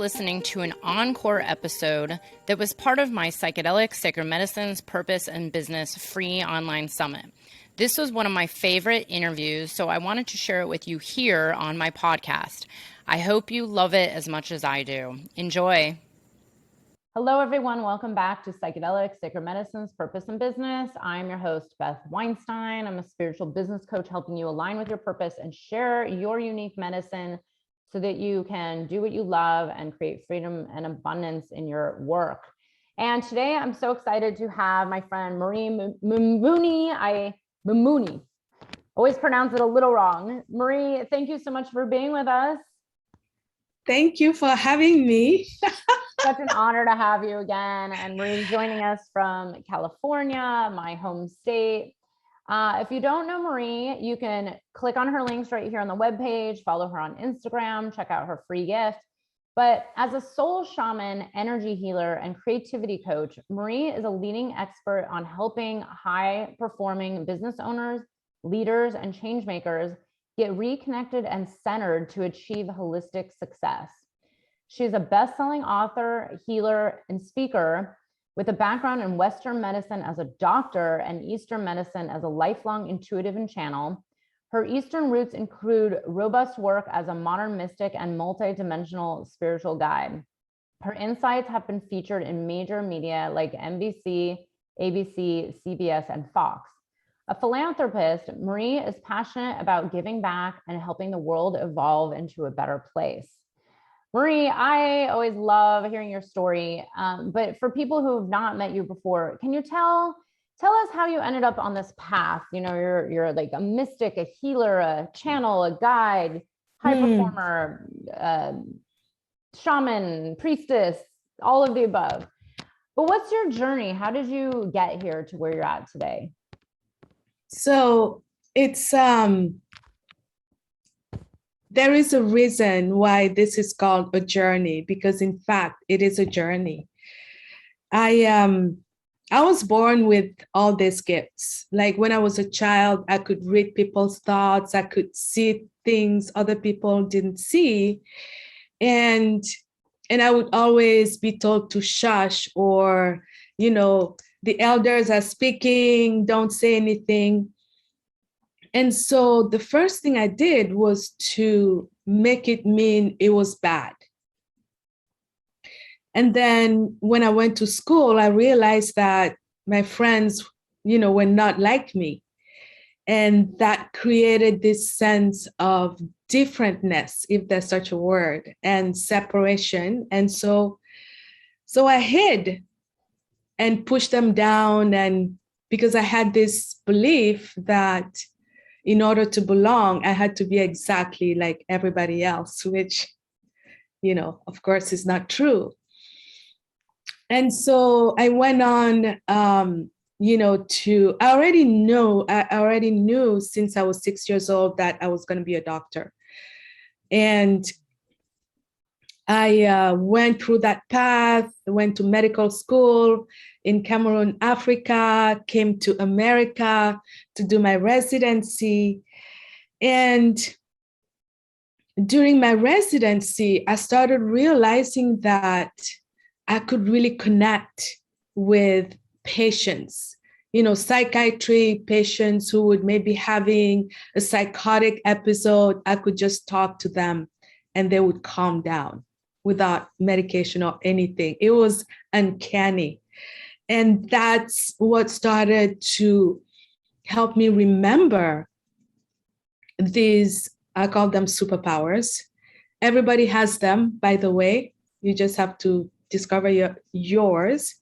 listening to an encore episode that was part of my Psychedelic, Sacred Medicines, Purpose, and Business free online summit. This was one of my favorite interviews, so I wanted to share it with you here on my podcast. I hope you love it as much as I do. Enjoy. Hello, everyone. Welcome back to Psychedelic, Sacred Medicines, Purpose, and Business. I'm your host, Beth Weinstein. I'm a spiritual business coach helping you align with your purpose and share your unique medicine so that you can do what you love and create freedom and abundance in your work. And today I'm so excited to have my friend Marie Mbouni. Always pronounce it a little wrong. Marie, thank you so much for being with us. Thank you for having me. Such an honor to have you again. And Marie's joining us from California, my home state. If you don't know Marie, you can click on her links right here on the webpage, follow her on Instagram, check out her free gift. But as a soul shaman, energy healer, and creativity coach, Marie is a leading expert on helping high-performing business owners, leaders, and change makers get reconnected and centered to achieve holistic success. She's a best-selling author, healer, and speaker with a background in Western medicine as a doctor and Eastern medicine as a lifelong intuitive and channel. Her Eastern roots include robust work as a modern mystic and multidimensional spiritual guide. Her insights have been featured in major media like NBC, ABC, CBS, and Fox. A philanthropist, Marie is passionate about giving back and helping the world evolve into a better place. Marie, I always love hearing your story, but for people who have not met you before, can you tell us how you ended up on this path? You know, you're like a mystic, a healer, a channel, a guide, high performer, shaman, priestess, all of the above. But what's your journey? How did you get here to where you're at today? So it's there is a reason why this is called a journey, because in fact, it is a journey. I was born with all these gifts. Like when I was a child, I could read people's thoughts. I could see things other people didn't see. And I would always be told to shush, or, you know, the elders are speaking, don't say anything. And so the first thing I did was to make it mean it was bad. And then when I went to school, I realized that my friends, you know, were not like me. And that created this sense of differentness, if there's such a word, and separation. And so I hid and pushed them down. And because I had this belief that in order to belong, I had to be exactly like everybody else, which, you know, of course, is not true. And so I went on, you know, I already knew since I was 6 years old that I was going to be a doctor. And I went through that path, went to medical school in Cameroon, Africa, came to America to do my residency. And during my residency, I started realizing that I could really connect with patients, you know, psychiatry patients who would maybe having a psychotic episode. I could just talk to them and they would calm down without medication or anything. It was uncanny. And that's what started to help me remember these, I call them superpowers. Everybody has them, by the way. You just have to discover yours.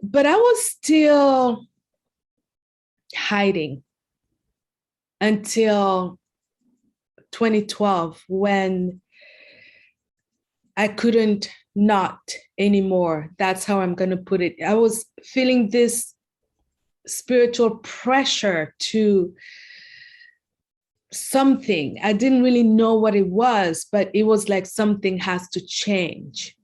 But I was still hiding until 2012, when I couldn't not anymore. That's how I'm going to put it. I was feeling this spiritual pressure to something. I didn't really know what it was, but it was like something has to change.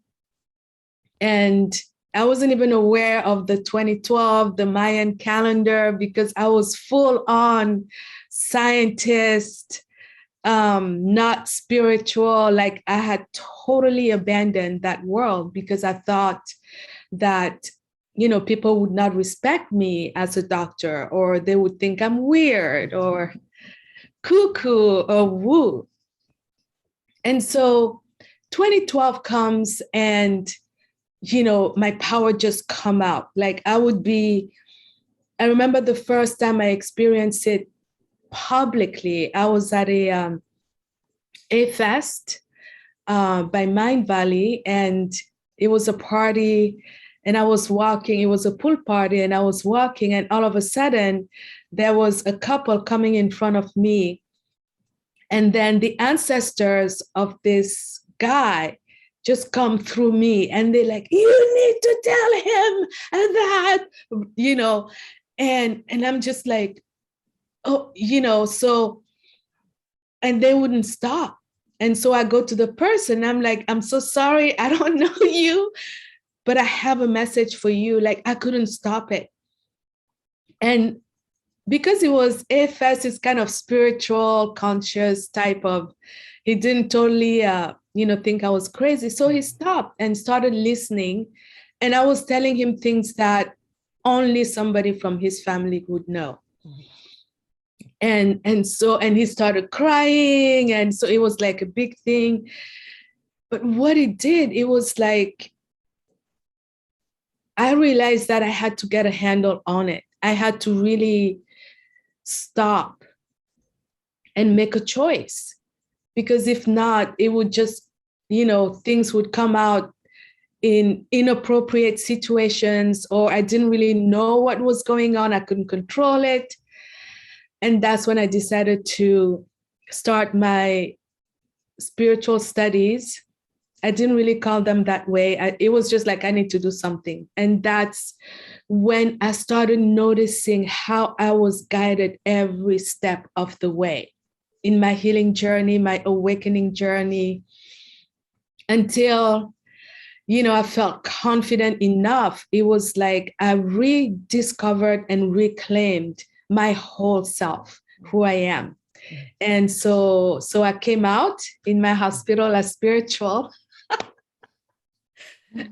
And I wasn't even aware of the 2012, the Mayan calendar, because I was full on scientist, not spiritual. Like I had totally abandoned that world because I thought that, people would not respect me as a doctor, or they would think I'm weird or cuckoo or woo. And so 2012 comes and, my power just come out. Like I remember the first time I experienced it publicly. I was at a fest by Mind Valley, and it was a party, and I was walking. It was a pool party, and I was walking, and all of a sudden, there was a couple coming in front of me, and then the ancestors of this guy just come through me, and they're like, "You need to tell him that," and I'm just like, oh, so, and they wouldn't stop. And so I go to the person, I'm like, "I'm so sorry, I don't know you, but I have a message for you." Like I couldn't stop it. And because it was AFS, it's kind of spiritual, conscious type of, he didn't totally, think I was crazy. So he stopped and started listening. And I was telling him things that only somebody from his family would know. And he started crying. And so it was like a big thing. But what it did, it was like, I realized that I had to get a handle on it. I had to really stop and make a choice, because if not, it would just, things would come out in inappropriate situations, or I didn't really know what was going on. I couldn't control it. And that's when I decided to start my spiritual studies. I didn't really call them that way. It was just like, I need to do something. And that's when I started noticing how I was guided every step of the way in my healing journey, my awakening journey, until, I felt confident enough. It was like I rediscovered and reclaimed my whole self, who I am. And so I came out in my hospital as spiritual.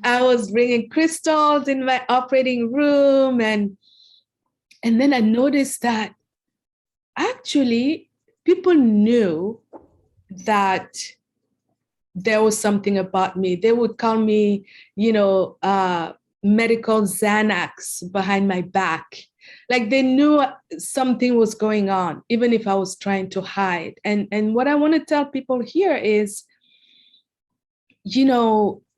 I was bringing crystals in my operating room. And then I noticed that actually people knew that there was something about me. They would call me, medical Xanax behind my back. Like they knew something was going on, even if I was trying to hide. And what I want to tell people here is,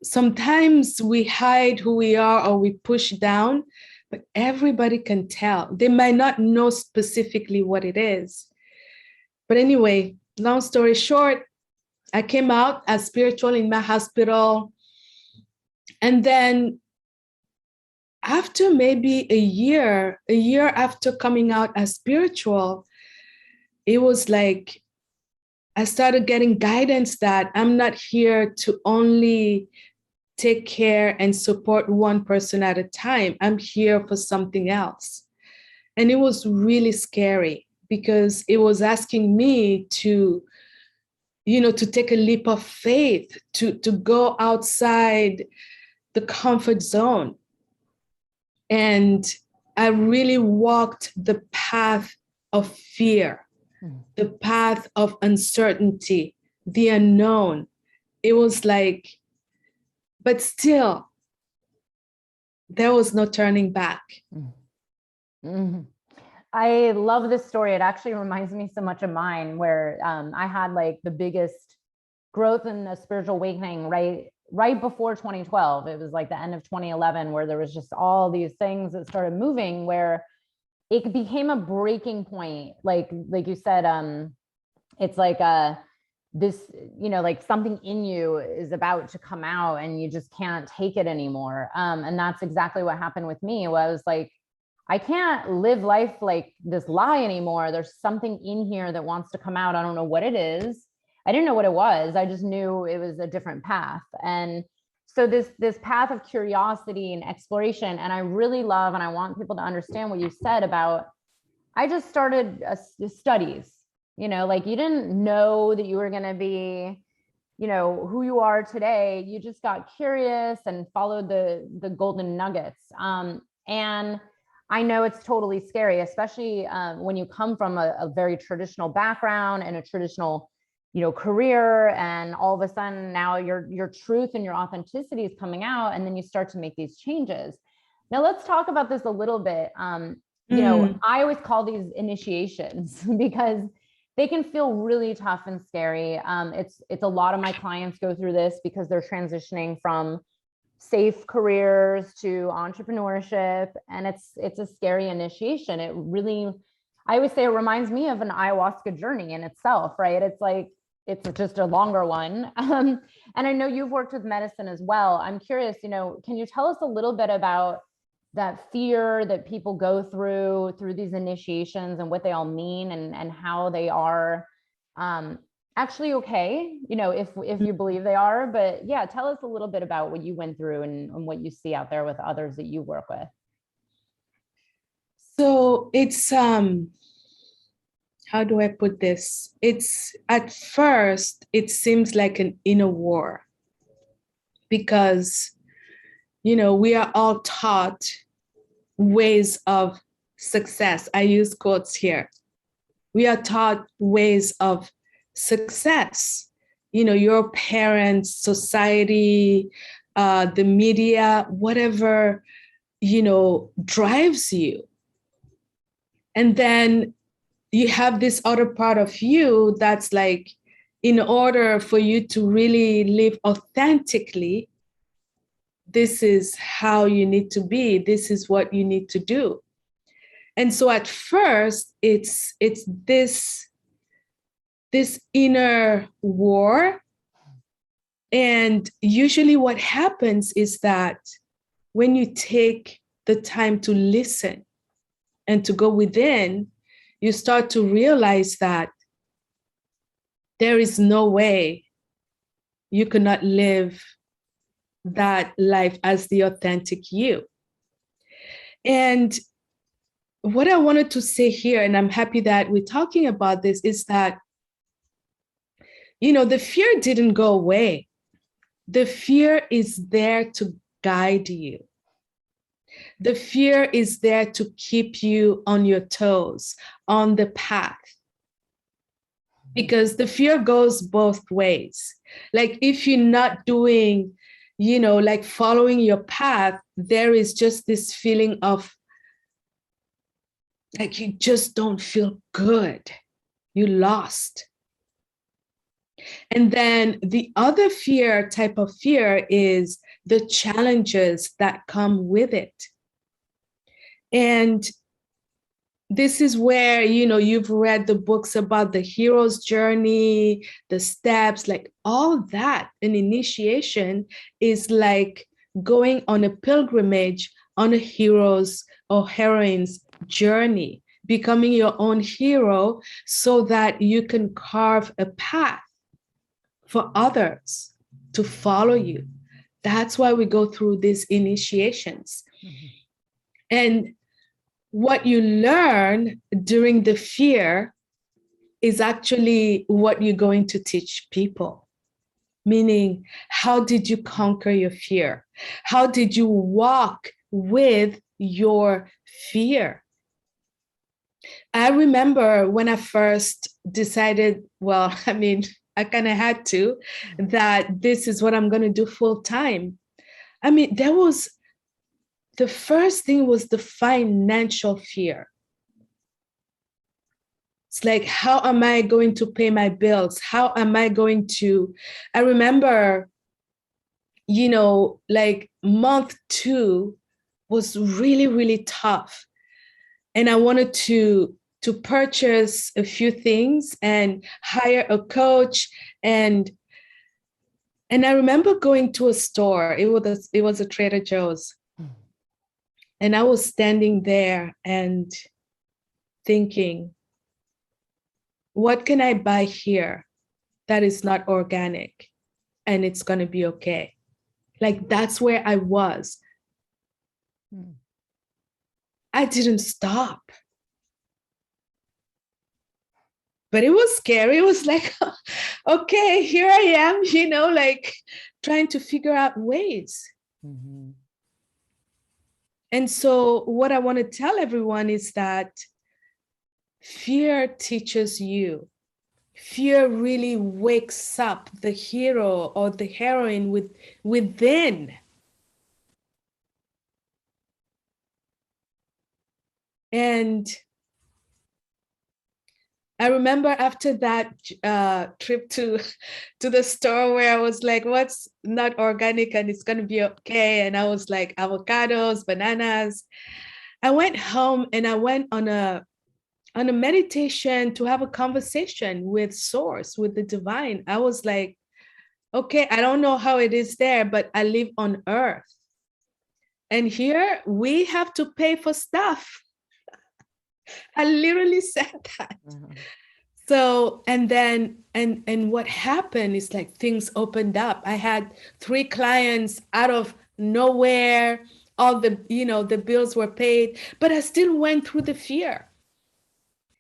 sometimes we hide who we are, or we push down, but everybody can tell. They might not know specifically what it is. But anyway, long story short, I came out as spiritual in my hospital. And then after maybe a year after coming out as spiritual, it was like I started getting guidance that I'm not here to only take care and support one person at a time. I'm here for something else. And it was really scary, because it was asking me to, to take a leap of faith, to go outside the comfort zone. And I really walked the path of fear, the path of uncertainty, the unknown. It was like, but still, there was no turning back. Mm-hmm. I love this story. It actually reminds me so much of mine, where I had like the biggest growth in the spiritual awakening right before 2012. It was like the end of 2011, where there was just all these things that started moving, where it became a breaking point. Like you said, it's like this, like something in you is about to come out and you just can't take it anymore. And that's exactly what happened with me. Where I was like, I can't live life like this lie anymore. There's something in here that wants to come out. I don't know what it is. I didn't know what it was. I just knew it was a different path. And so this path of curiosity and exploration, and I really love, and I want people to understand what you said about, I just started studies. like you didn't know that you were going to be, who you are today. You just got curious and followed the golden nuggets. And I know it's totally scary, especially when you come from a very traditional background and a traditional, career, and all of a sudden now your truth and your authenticity is coming out, and then you start to make these changes. Now let's talk about this a little bit. I always call these initiations because they can feel really tough and scary. It's a lot of my clients go through this because they're transitioning from safe careers to entrepreneurship, and it's a scary initiation. It really, I always say, it reminds me of an ayahuasca journey in itself, right? It's like, it's just a longer one. And I know you've worked with medicine as well. I'm curious, can you tell us a little bit about that fear that people go through these initiations, and what they all mean, and how they are actually okay, if you believe they are. But yeah, tell us a little bit about what you went through, and what you see out there with others that you work with. So it's how do I put this? It's, at first, it seems like an inner war, because, we are all taught ways of success. I use quotes here. We are taught ways of success. Your parents, society, the media, whatever, drives you. And then you have this other part of you that's like, in order for you to really live authentically, this is how you need to be. This is what you need to do. And so at first, it's this inner war. And usually what happens is that when you take the time to listen and to go within, you start to realize that there is no way you cannot live that life as the authentic you. And what I wanted to say here, and I'm happy that we're talking about this, is that, the fear didn't go away. The fear is there to guide you. The fear is there to keep you on your toes, on the path. Because the fear goes both ways. Like, if you're not doing, like following your path, there is just this feeling of like you just don't feel good. You lost. And then the other type of fear is the challenges that come with it. And this is where, you've read the books about the hero's journey, the steps, like all that. An initiation is like going on a pilgrimage on a hero's or heroine's journey, becoming your own hero so that you can carve a path for others to follow you. That's why we go through these initiations. Mm-hmm. And what you learn during the fear is actually what you're going to teach people. Meaning, how did you conquer your fear? How did you walk with your fear? I remember when I first decided, I kind of had to, that this is what I'm going to do full time. The first thing was the financial fear. It's like, how am I going to pay my bills? How am I going to, I remember, like month 2 was really, really tough. And I wanted to purchase a few things and hire a coach. And I remember going to a store. It was a Trader Joe's. And I was standing there and thinking, what can I buy here that is not organic and it's going to be okay? Like, that's where I was. I didn't stop. But it was scary. It was like, okay, here I am, like trying to figure out ways. Mm-hmm. And so what I want to tell everyone is that fear teaches you. Fear really wakes up the hero or the heroine within. And I remember after that trip to the store where I was like, what's not organic and it's going to be okay? And I was like, avocados, bananas. I went home and I went on a meditation to have a conversation with source, with the divine. I was like, okay, I don't know how it is there, but I live on earth. And here we have to pay for stuff. I literally said that. Mm-hmm. So, and then, and what happened is like things opened up. I had 3 clients out of nowhere. All the, the bills were paid, but I still went through the fear.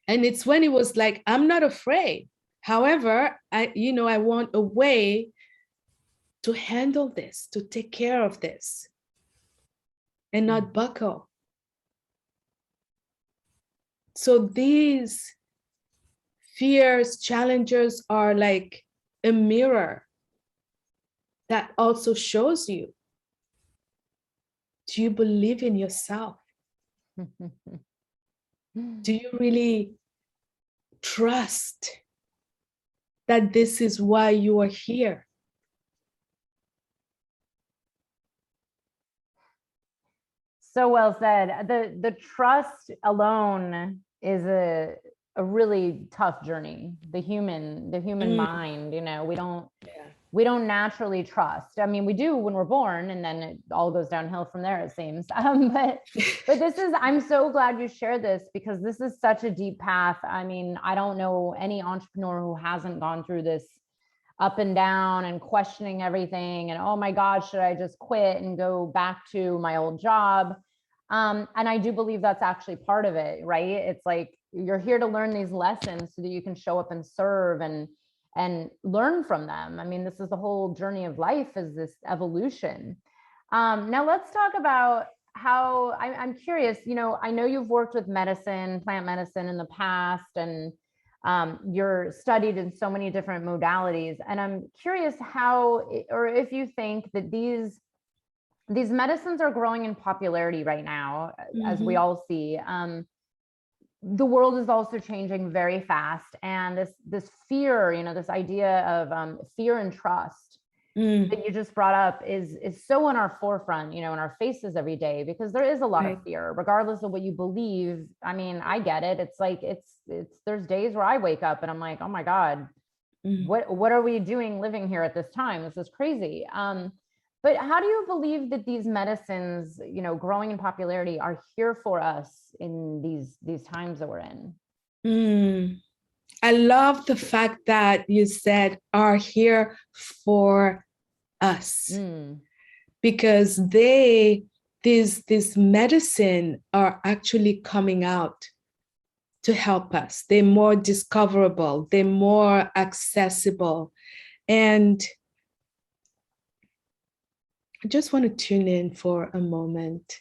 And it's when it was like, I'm not afraid. However, I want a way to handle this, to take care of this and not buckle. So these fears, challenges are like a mirror that also shows you, do you believe in yourself? Do you really trust that this is why you are here? So well said. The trust alone is a really tough journey. The human mind, we don't naturally trust. I mean, we do when we're born, and then it all goes downhill from there, it seems. But this is, I'm so glad you shared this, because this is such a deep path. I mean, I don't know any entrepreneur who hasn't gone through this up and down and questioning everything. And, oh my God, should I just quit and go back to my old job? And I do believe that's actually part of it, right? It's like, you're here to learn these lessons so that you can show up and serve and learn from them. I mean, this is the whole journey of life, is this evolution. Now let's talk about how, I'm curious, I know you've worked with medicine, plant medicine in the past, and you're studied in so many different modalities. And I'm curious how, or if you think that these medicines are growing in popularity right now, as we all see. The world is also changing very fast, and this fear, this idea of fear and trust that you just brought up is so in our forefront, in our faces every day, because there is a lot of fear, regardless of what you believe. I mean, I get it. It's like, there's days where I wake up and I'm like, oh my God, what are we doing living here at this time? This is crazy. But how do you believe that these medicines, growing in popularity, are here for us in these times that we're in? I love the fact that you said are here for us, because these medicine are actually coming out to help us. They're more discoverable, they're more accessible. And I just want to tune in for a moment.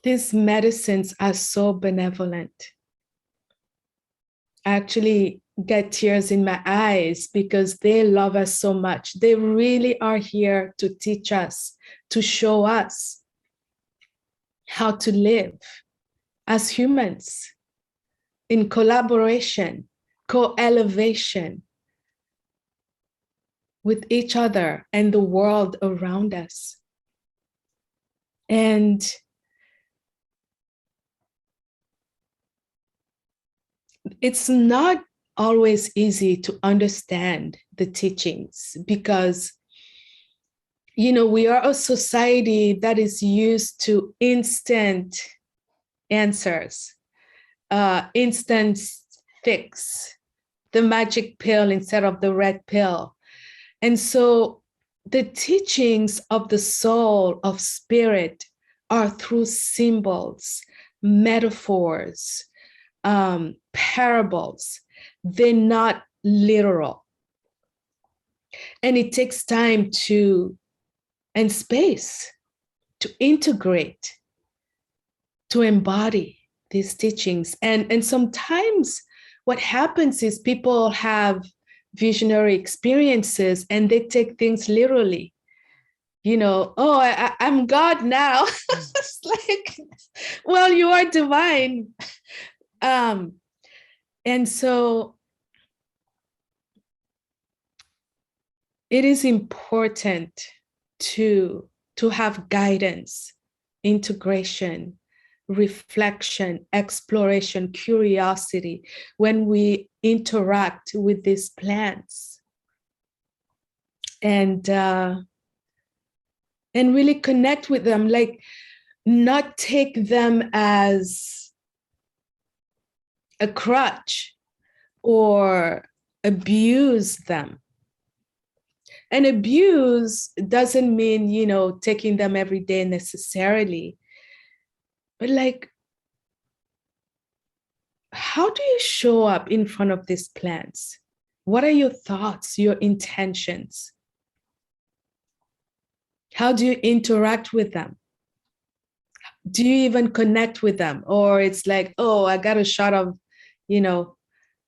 These medicines are so benevolent. I actually get tears in my eyes because they love us so much. They really are here to teach us, to show us how to live as humans in collaboration, co-elevation with each other and the world around us. And it's not always easy to understand the teachings, because, we are a society that is used to instant answers, instant fix, the magic pill instead of the red pill. And so the teachings of the soul, of spirit, are through symbols, metaphors, parables. They're not literal. And it takes time and space to integrate, to embody these teachings. And sometimes what happens is people have visionary experiences and they take things literally. Oh, I'm God now. It's like, well, you are divine. And so it is important to have guidance, integration, reflection, exploration, curiosity when we interact with these plants. And really connect with them, like not take them as a crutch or abuse them. And abuse doesn't mean, taking them every day necessarily, but like, how do you show up in front of these plants? What are your thoughts, your intentions? How do you interact with them? Do you even connect with them? Or it's like, oh, I got a shot of,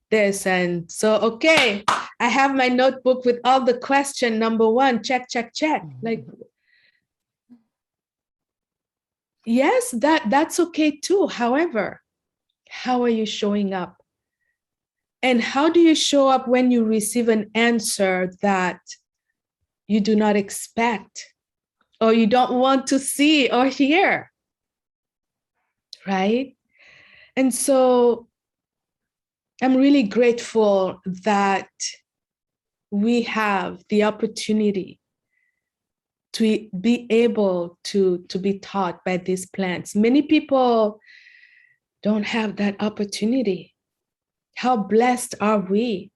this. And so, okay, I have my notebook with all the question. Number one, check, check, check. Like, yes, that's okay too. However, how are you showing up? And how do you show up when you receive an answer that you do not expect or you don't want to see or hear? Right? And so I'm really grateful that we have the opportunity to be able to be taught by these plants. Many people don't have that opportunity. How blessed are we?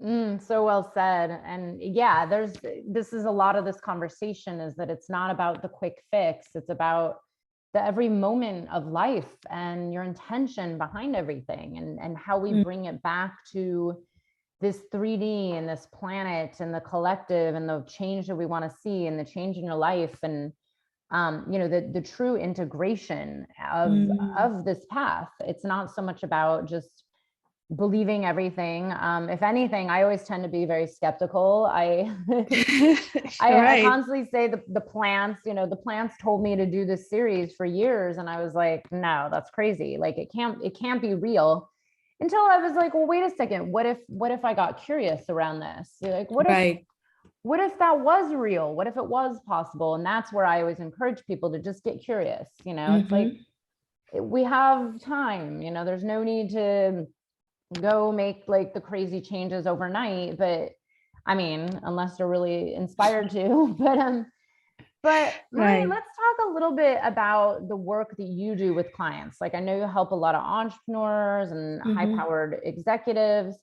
So well said. And yeah, this is a lot of this conversation, is that it's not about the quick fix. It's about the every moment of life and your intention behind everything, and how we bring it back to this 3D and this planet and the collective and the change that we want to see and the change in your life. And the true integration of this path. It's not so much about just believing everything. If anything, I always tend to be very skeptical. I constantly say the plants, the plants told me to do this series for years. And I was like, no, that's crazy. Like it can't be real, until I was like, well, wait a second. What if I got curious around this? Like, what if that was real? What if it was possible? And that's where I always encourage people to just get curious. It's like, we have time, there's no need to go make like the crazy changes overnight, but I mean, unless they're really inspired to. But Marie, let's talk a little bit about the work that you do with clients. Like, I know you help a lot of entrepreneurs and high-powered executives,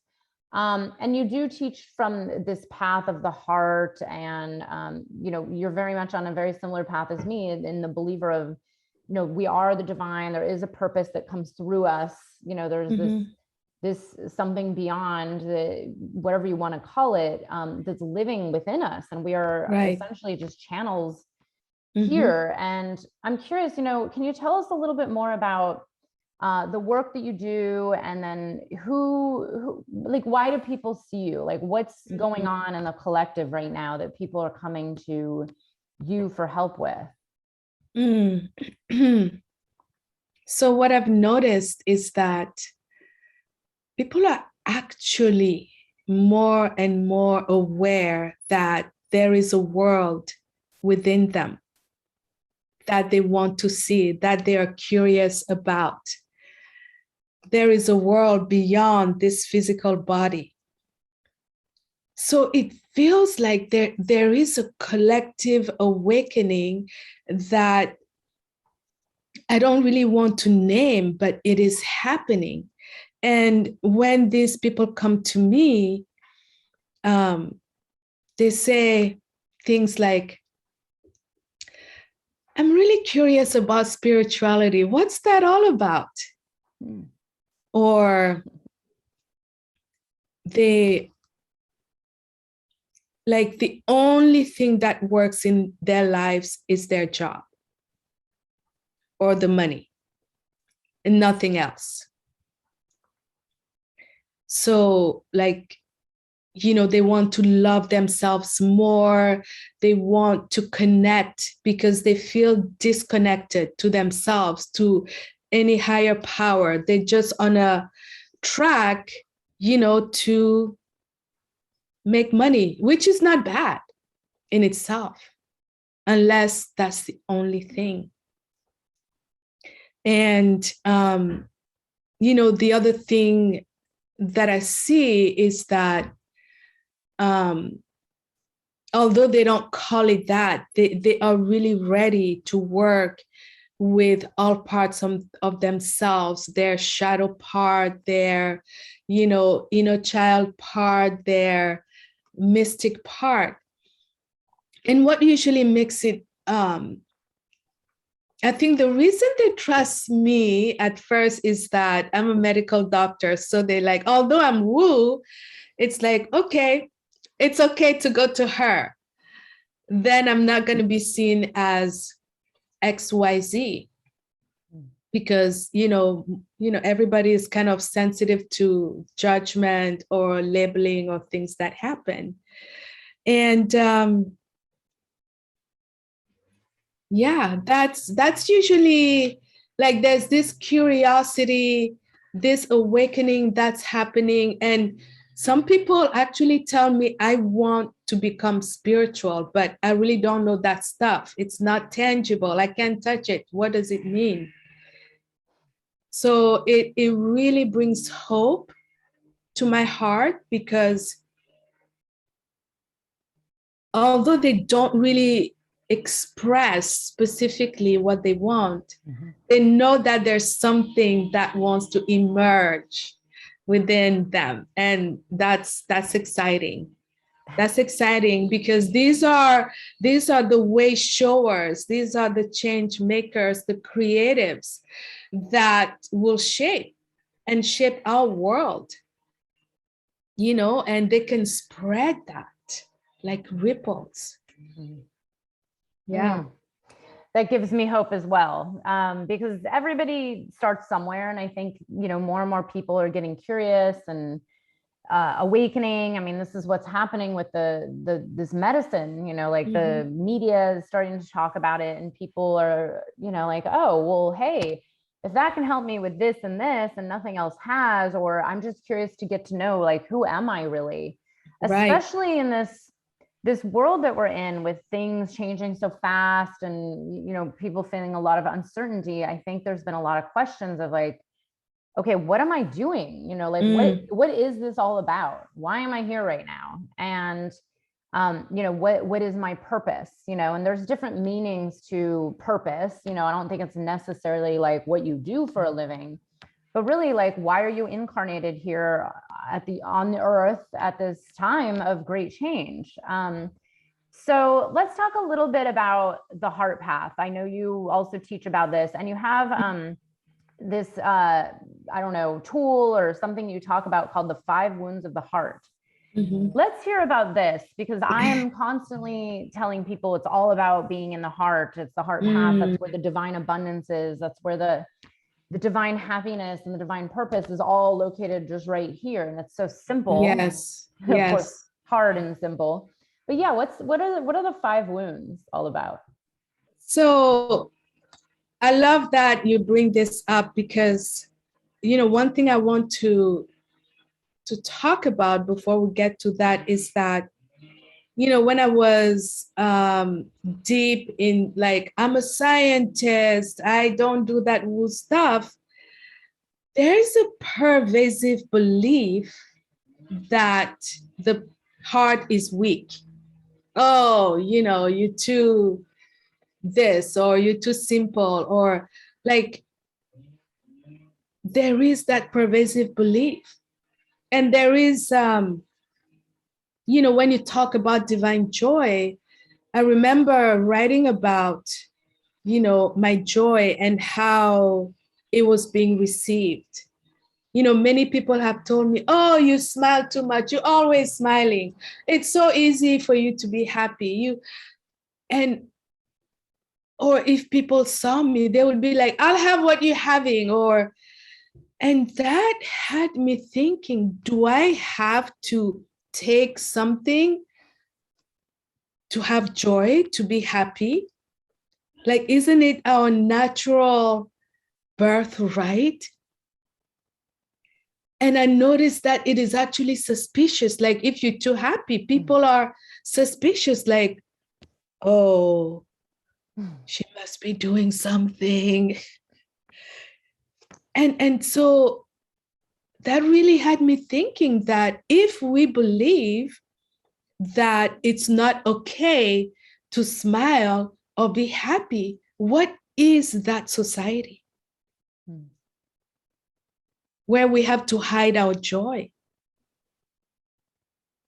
and you do teach from this path of the heart, and you're very much on a very similar path as me, in the believer of, we are the divine. There is a purpose that comes through us. There's this something beyond whatever you want to call it, that's living within us, and we are essentially just channels here. And I'm curious, can you tell us a little bit more about the work that you do, and then who like, why do people see you? Like, what's going on in the collective right now that people are coming to you for help with? So what I've noticed is that people are actually more and more aware that there is a world within them that they want to see, that they are curious about. There is a world beyond this physical body. So it feels like there is a collective awakening that I don't really want to name, but it is happening. And when these people come to me, they say things like, I'm really curious about spirituality. What's that all about? Or the only thing that works in their lives is their job or the money and nothing else. So they want to love themselves more. They want to connect because they feel disconnected to themselves, to any higher power. They're just on a track, to make money, which is not bad in itself, unless that's the only thing. And, the other thing that I see is that although they don't call it that, they are really ready to work with all parts of themselves, their shadow part, their, inner child part, their mystic part. And what usually makes it, I think the reason they trust me at first is that I'm a medical doctor. So they although I'm woo, it's okay, it's okay to go to her. Then I'm not going to be seen as XYZ because, everybody is kind of sensitive to judgment or labeling or things that happen. And that's usually there's this curiosity, this awakening that's happening. And some people actually tell me, I want to become spiritual, but I really don't know that stuff. It's not tangible. I can't touch it. What does it mean? So it really brings hope to my heart, because although they don't really express specifically what they want, they know that there's something that wants to emerge within them. And that's exciting. That's exciting because these are the way showers. These are the change makers, the creatives that will shape our world, and they can spread that like ripples. Yeah. That gives me hope as well, because everybody starts somewhere. And I think, more and more people are getting curious and awakening. I mean, this is what's happening with this medicine, the media is starting to talk about it, and people are, oh, well, hey, if that can help me with this and this and nothing else has, or I'm just curious to get to know, who am I really? Right. Especially in this world that we're in, with things changing so fast and, people feeling a lot of uncertainty. I think there's been a lot of questions of okay, what am I doing? What is this all about? Why am I here right now? And, what is my purpose? And there's different meanings to purpose. I don't think it's necessarily what you do for a living, but really why are you incarnated here on the earth at this time of great change? So let's talk a little bit about the heart path. I know you also teach about this, and you have this I don't know, tool or something you talk about called the 5 wounds of the heart. Let's hear about this, because I am constantly telling people it's all about being in the heart. It's the heart path. That's where the divine abundance is. That's where the divine happiness and the divine purpose is all located just right here. And it's so simple. Yes. Of course, hard and simple. But yeah, what are the 5 wounds all about? So I love that you bring this up, because, one thing I want to talk about before we get to that is that, when I was deep in I'm a scientist, I don't do that woo stuff, there's a pervasive belief that the heart is weak. Oh, you're too this, or you're too simple, or there is that pervasive belief. And there is, when you talk about divine joy, I remember writing about my joy and how it was being received. Many people have told me, oh, you smile too much. You're always smiling. It's so easy for you to be happy. Or if people saw me, they would be like, I'll have what you're having. And that had me thinking, do I have to take something to have joy, to be happy? Like, isn't it our natural birthright? And I noticed that it is actually suspicious. Like, if you're too happy, people are suspicious, like, oh, she must be doing something. And so that really had me thinking that if we believe that it's not okay to smile or be happy, what is that society? Where we have to hide our joy,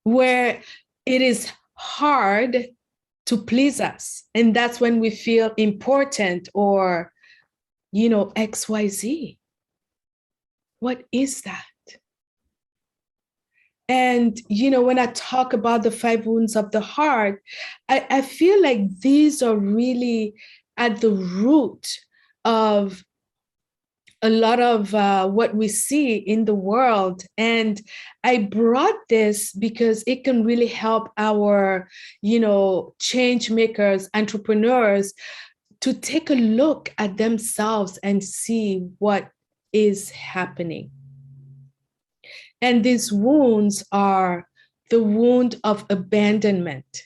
where it is hard to please us. And that's when we feel important or, XYZ. What is that? And, when I talk about the 5 wounds of the heart, I feel like these are really at the root of a lot of what we see in the world. And I brought this because it can really help our, change makers, entrepreneurs, to take a look at themselves and see what is happening. And these wounds are the wound of abandonment,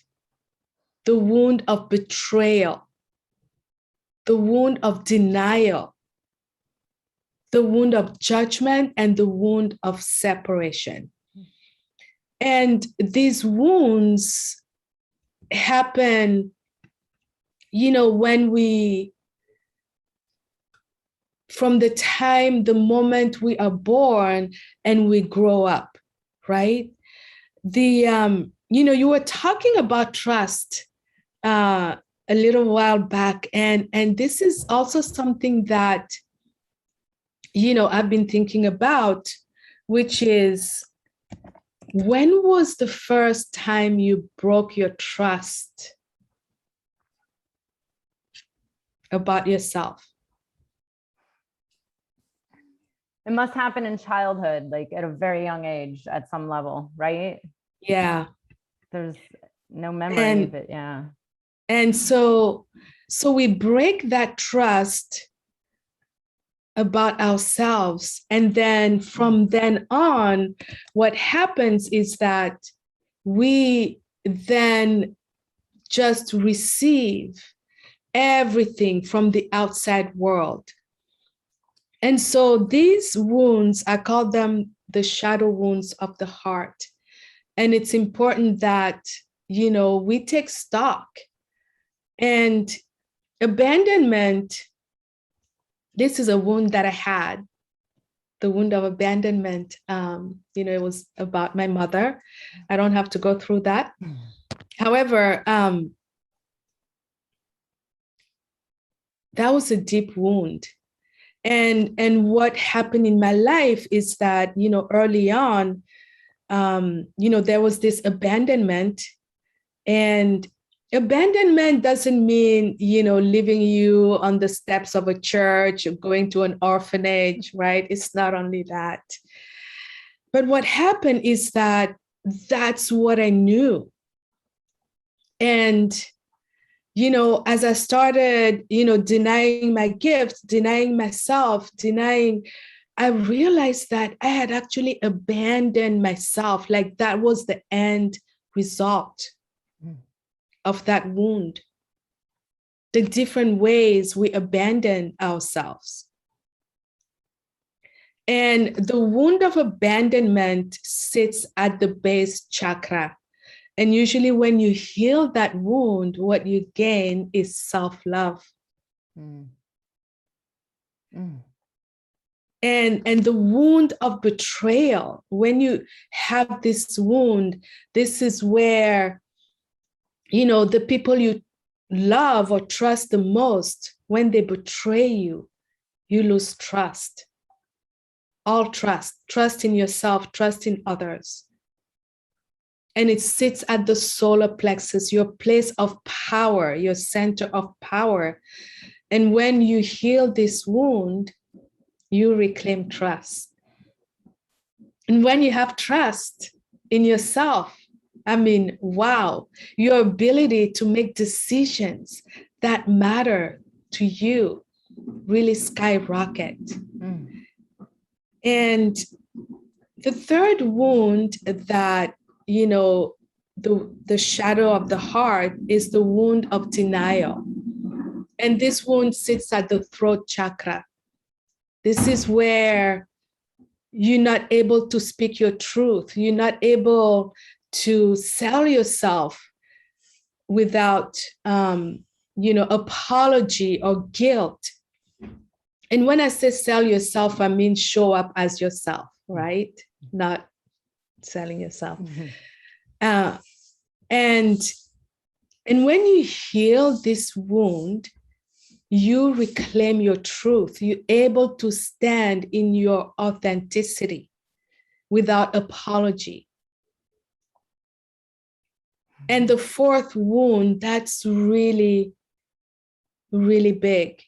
the wound of betrayal, the wound of denial, the wound of judgment, and the wound of separation. And these wounds happen, when we, from the moment we are born and we grow up, right? You were talking about trust a little while back, and this is also something that, I've been thinking about, which is, when was the first time you broke your trust about yourself? It must happen in childhood, like at a very young age, at some level, right? Yeah. There's no memory of it. Yeah. And so we break that trust about ourselves. And then from then on, what happens is that we then just receive everything from the outside world. And so these wounds, I call them the shadow wounds of the heart. And it's important that, we take stock. And abandonment, this is a wound that I had, the wound of abandonment. It was about my mother. I don't have to go through that. However, that was a deep wound. And what happened in my life is that, early on, there was this abandonment. And abandonment doesn't mean, leaving you on the steps of a church or going to an orphanage, right? It's not only that. But what happened is that that's what I knew. And, as I started, denying my gifts, denying myself, I realized that I had actually abandoned myself. Like, that was the end result of that wound. The different ways we abandon ourselves. And the wound of abandonment sits at the base chakra. And usually when you heal that wound, what you gain is self-love. And the wound of betrayal, when you have this wound, this is where, the people you love or trust the most when they betray you, you lose trust. All trust in yourself, trust in others. And it sits at the solar plexus, your place of power, your center of power. And when you heal this wound, you reclaim trust. And when you have trust in yourself, I mean, wow, your ability to make decisions that matter to you really skyrocket. And the third wound that, the shadow of the heart is the wound of denial. And this wound sits at the throat chakra. This is where you're not able to speak your truth. You're not able to sell yourself without, apology or guilt. And when I say sell yourself, I mean show up as yourself, right? Not selling yourself. And when you heal this wound, you reclaim your truth. You're able to stand in your authenticity without apology. And the fourth wound, that's really, really big,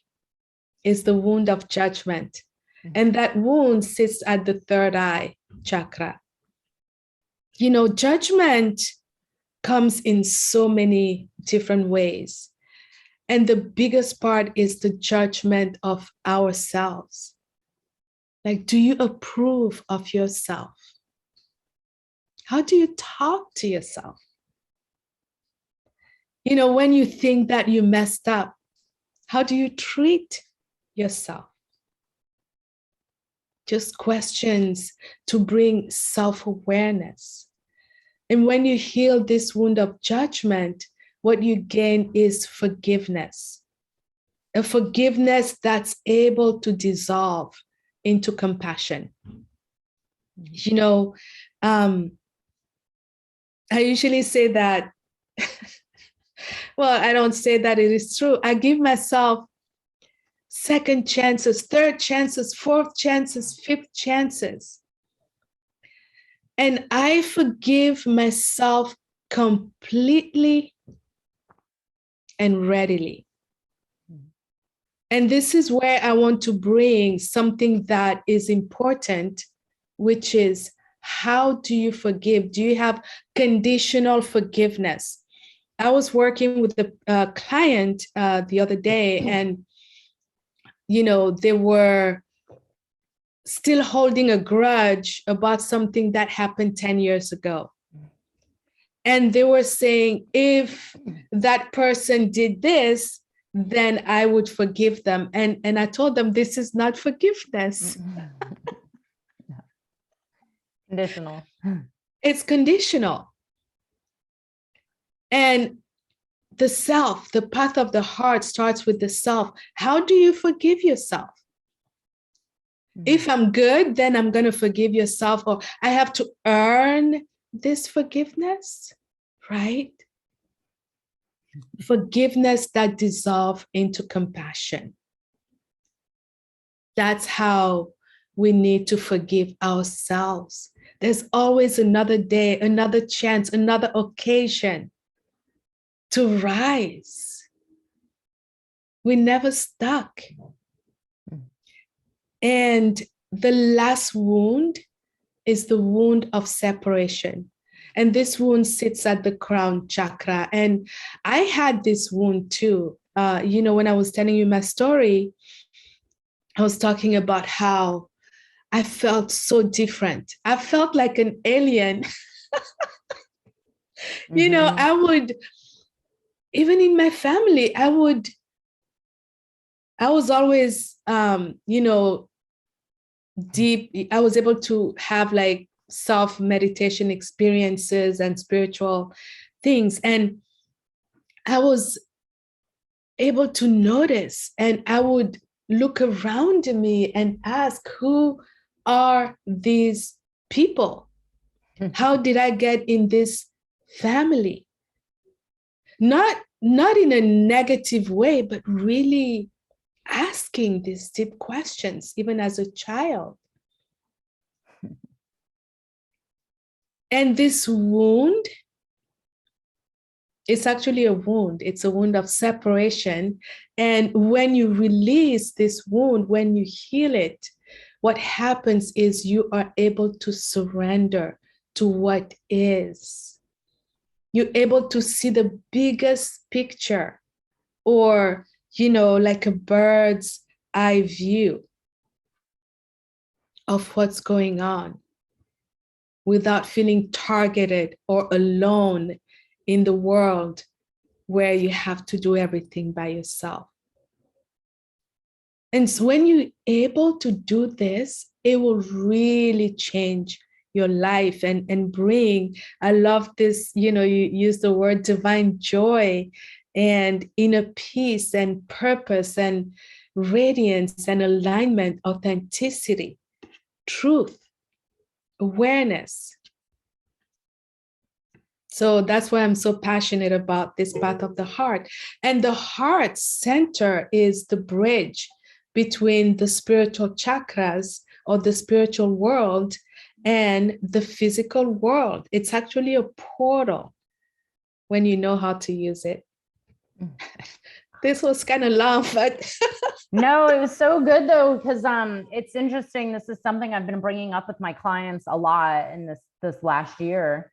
is the wound of judgment. And that wound sits at the third eye chakra. Judgment comes in so many different ways. And the biggest part is the judgment of ourselves. Like, do you approve of yourself? How do you talk to yourself? When you think that you messed up, how do you treat yourself? Just questions to bring self-awareness. And when you heal this wound of judgment, what you gain is forgiveness. A forgiveness that's able to dissolve into compassion. I usually say that, well, I don't say that it is true. I give myself second chances, third chances, fourth chances, fifth chances. And I forgive myself completely and readily. And this is where I want to bring something that is important, which is, how do you forgive? Do you have conditional forgiveness? I was working with a client the other day, and they were still holding a grudge about something that happened 10 years ago. And they were saying, if that person did this, then I would forgive them. And I told them, this is not forgiveness. Conditional. It's conditional. And the self, the path of the heart starts with the self. How do you forgive yourself? If I'm good, then I'm going to forgive yourself, or I have to earn this forgiveness, right? Forgiveness that dissolves into compassion. That's how we need to forgive ourselves. There's always another day, another chance, another occasion to rise. We're never stuck. And the last wound is the wound of separation. And this wound sits at the crown chakra. And I had this wound too. When I was telling you my story, I was talking about how I felt so different. I felt like an alien. I would, even in my family, I was always, deep. I was able to have like self-meditation experiences and spiritual things. And I was able to notice, and I would look around me and ask, who are these people? How did I get in this family? Not in a negative way, but really asking these deep questions, even as a child. And this wound, it's actually a wound. It's a wound of separation. And when you release this wound, when you heal it, what happens is you are able to surrender to what is. You're able to see the biggest picture, or, like a bird's eye view of what's going on, without feeling targeted or alone in the world where you have to do everything by yourself. And so when you're able to do this, it will really change your life and bring, I love this, you use the word divine joy and inner peace and purpose and radiance and alignment, authenticity, truth, awareness. So that's why I'm so passionate about this path of the heart. And the heart center is the bridge between the spiritual chakras, or the spiritual world, and the physical world. It's actually a portal when you know how to use it. This was kind of long, but no, it was so good though, because it's interesting. This is something I've been bringing up with my clients a lot in this last year,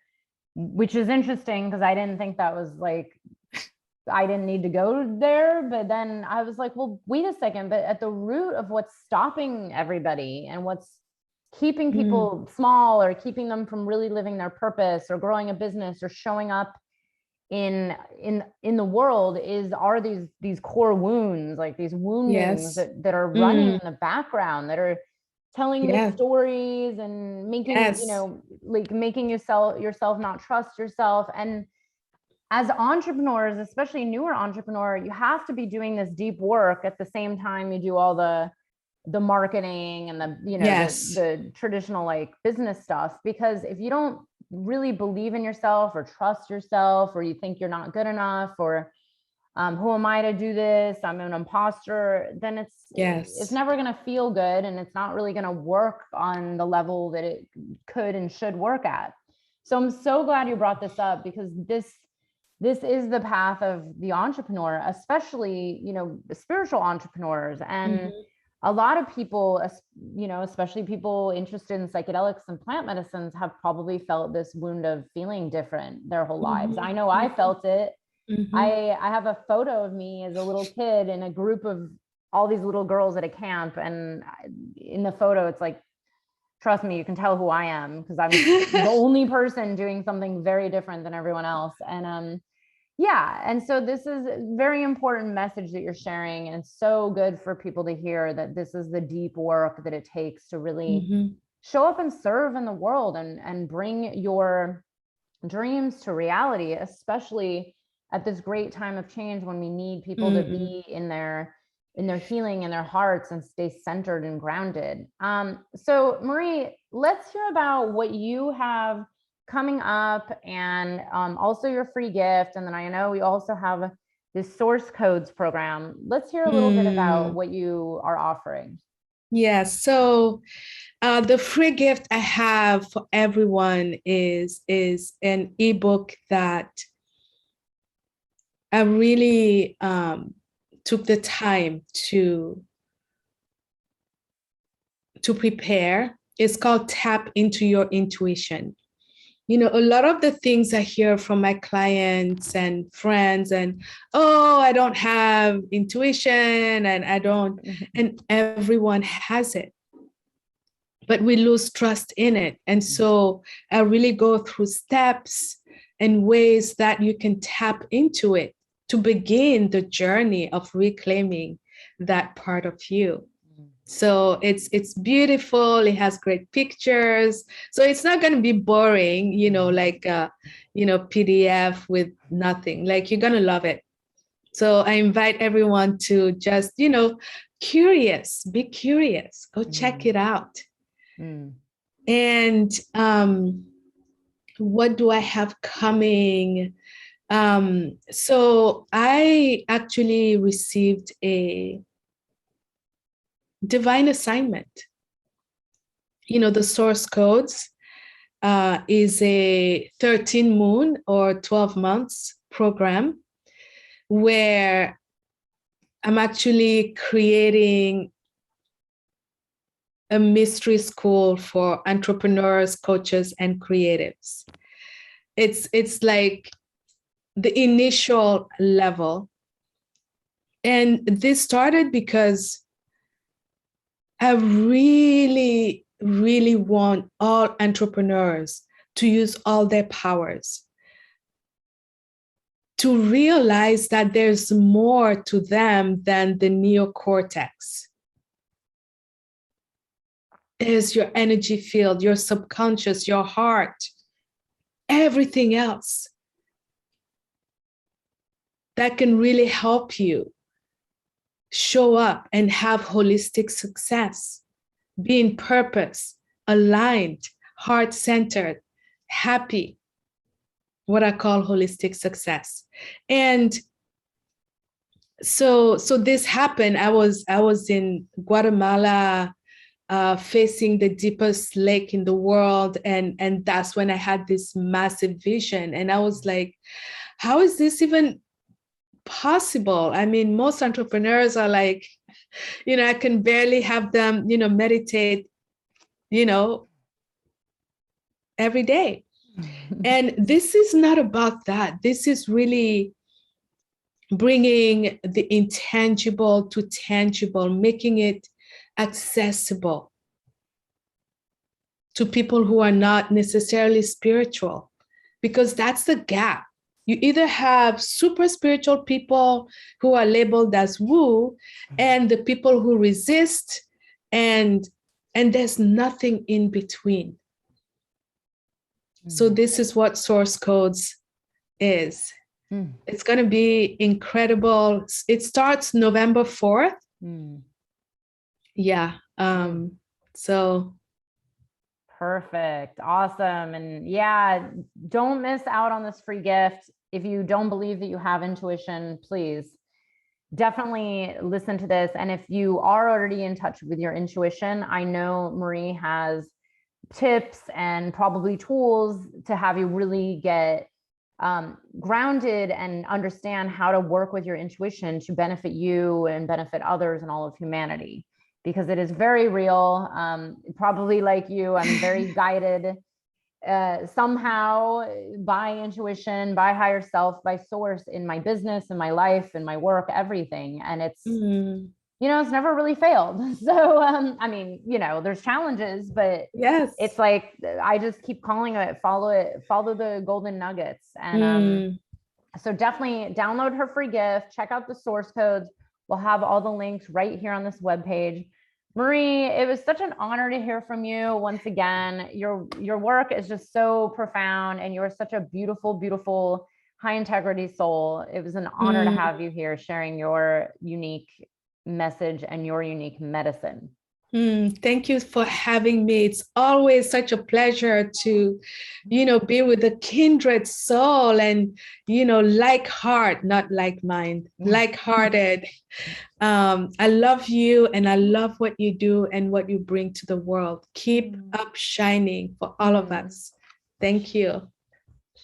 which is interesting because I didn't think that was like, I didn't need to go there. But then I was like, well, wait a second, but at the root of what's stopping everybody and what's keeping people small, or keeping them from really living their purpose or growing a business or showing up in the world are these core wounds, like these woundings that are running in the background, that are telling the stories and making, like making yourself not trust yourself. And as entrepreneurs, especially newer entrepreneur, you have to be doing this deep work at the same time you do all the marketing and the traditional like business stuff. Because if you don't really believe in yourself or trust yourself, or you think you're not good enough, or who am I to do this? I'm an imposter. Then it's never going to feel good, and it's not really going to work on the level that it could and should work at. So I'm so glad you brought this up, because this is the path of the entrepreneur, especially, the spiritual entrepreneurs. And a lot of people, especially people interested in psychedelics and plant medicines, have probably felt this wound of feeling different their whole lives. I know I felt it. I have a photo of me as a little kid in a group of all these little girls at a camp. And in the photo, it's like, trust me, you can tell who I am, because I'm the only person doing something very different than everyone else. And and so this is a very important message that you're sharing, and it's so good for people to hear that this is the deep work that it takes to really show up and serve in the world, and bring your dreams to reality, especially at this great time of change, when we need people to be in their healing, in their hearts, and stay centered and grounded. So Marie, let's hear about what you have coming up, and also your free gift. And then I know we also have this source codes program. Let's hear a little bit about what you are offering. Yeah, so the free gift I have for everyone is an ebook that I really took the time to prepare. It's called Tap Into Your Intuition. A lot of the things I hear from my clients and friends, and, I don't have intuition, and I don't, and everyone has it, but we lose trust in it. And so I really go through steps and ways that you can tap into it to begin the journey of reclaiming that part of you. So it's beautiful. It has great pictures. So it's not going to be boring, like PDF with nothing. Like, you're going to love it. So I invite everyone to just, be curious, go check it out. And what do I have coming? So I actually received a divine assignment. The source codes is a 13 moon or 12 months program where I'm actually creating a mystery school for entrepreneurs, coaches, and creatives. It's like the initial level. And this started because I really, really want all entrepreneurs to use all their powers, to realize that there's more to them than the neocortex. There's your energy field, your subconscious, your heart, everything else that can really help you show up and have holistic success, be in purpose, aligned, heart-centered, happy, what I call holistic success. And so this happened. I was in Guatemala, facing the deepest lake in the world. And that's when I had this massive vision. And I was like, how is this even possible? I mean, most entrepreneurs are like, I can barely have them, meditate, every day. And this is not about that. This is really bringing the intangible to tangible, making it accessible to people who are not necessarily spiritual, because that's the gap. You either have super spiritual people who are labeled as woo, and the people who resist, and there's nothing in between. So this is what Source Codes is. It's going to be incredible. It starts November 4th. Yeah. So perfect. Awesome. And yeah, don't miss out on this free gift. If you don't believe that you have intuition, please definitely listen to this. And if you are already in touch with your intuition, I know Marie has tips and probably tools to have you really get grounded and understand how to work with your intuition to benefit you and benefit others and all of humanity, because it is very real. Probably like you, I'm very guided somehow by intuition, by higher self, by source in my business, in my life, in my work, everything. And it's, it's never really failed. So, I mean, there's challenges, but yes, it's like, I just keep calling it, follow the golden nuggets. And so definitely download her free gift, check out the source codes. We'll have all the links right here on this webpage. Marie, it was such an honor to hear from you once again. Your work is just so profound, and you're such a beautiful, beautiful, high integrity soul. It was an honor to have you here sharing your unique message and your unique medicine. Thank you for having me. It's always such a pleasure to, be with a kindred soul and, like heart, not like mind, like-hearted. I love you, and I love what you do and what you bring to the world. Keep up shining for all of us. Thank you.